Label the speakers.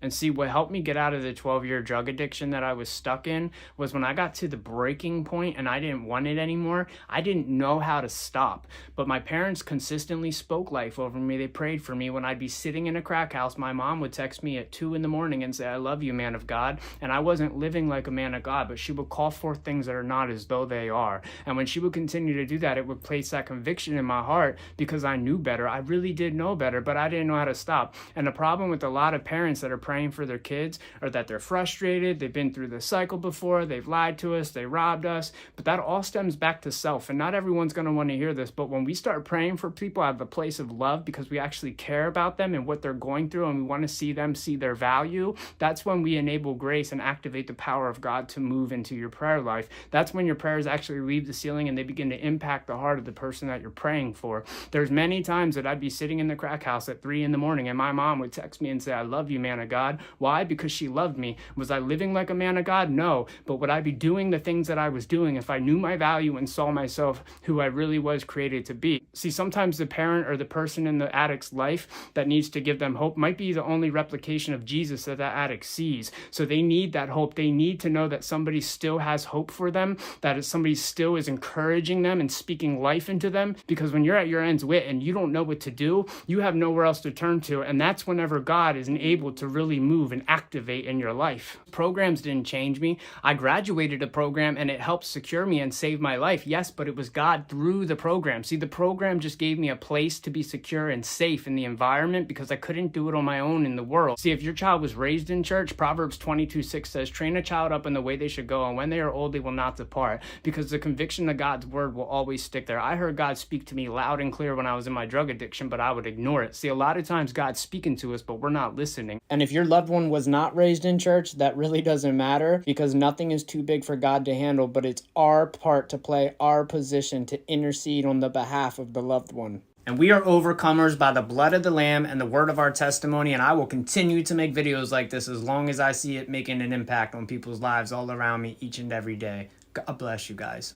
Speaker 1: And see, what helped me get out of the 12-year drug addiction that I was stuck in was when I got to the breaking point and I didn't want it anymore, I didn't know how to stop. But my parents consistently spoke life over me. They prayed for me. When I'd be sitting in a crack house, my mom would text me at 2 in the morning and say, "I love you, man of God." And I wasn't living like a man of God, but she would call forth things that are not as though they are. And when she would continue to do that, it would place that conviction in my heart because I knew better. I really did know better, but I didn't know how to stop. And the problem with a lot of parents that are praying for their kids or that they're frustrated, they've been through the cycle before, they've lied to us, they robbed us, but that all stems back to self. And not everyone's going to want to hear this, but when we start praying for people out of a place of love because we actually care about them and what they're going through and we want to see them see their value, that's when we enable grace and activate the power of God to move into your prayer life. That's when your prayers actually leave the ceiling and they begin to impact the heart of the person that you're praying for. There's many times that I'd be sitting in the crack house at 3 in the morning and my mom would text me and say, "I love you, man of God." Why? Because she loved me. Was I living like a man of God? No. But would I be doing the things that I was doing if I knew my value and saw myself who I really was created to be? See, sometimes the parent or the person in the addict's life that needs to give them hope might be the only replication of Jesus that that addict sees. So they need that hope. They need to know that somebody still has hope for them, that somebody still is encouraging them and speaking life into them. Because when you're at your end's wit and you don't know what to do, you have nowhere else to turn to. And that's whenever God is able to really move and activate in your life. Programs didn't change me. I graduated a program and it helped secure me and save my life. Yes, but it was God through the program. See, the program just gave me a place to be secure and safe in the environment because I couldn't do it on my own in the world. See, if your child was raised in church, Proverbs 22:6 says, "Train a child up in the way they should go, and when they are old, they will not depart," because the conviction of God's word will always stick there. I heard God speak to me loud and clear when I was in my drug addiction, but I would ignore it. See, a lot of times God's speaking to us, but we're not listening. And if your loved one was not raised in church, that really doesn't matter because nothing is too big for God to handle, but it's our part to play our position to intercede on the behalf of the loved one. And we are overcomers by the blood of the Lamb and the word of our testimony, and I will continue to make videos like this as long as I see it making an impact on people's lives all around me each and every day. God bless you guys.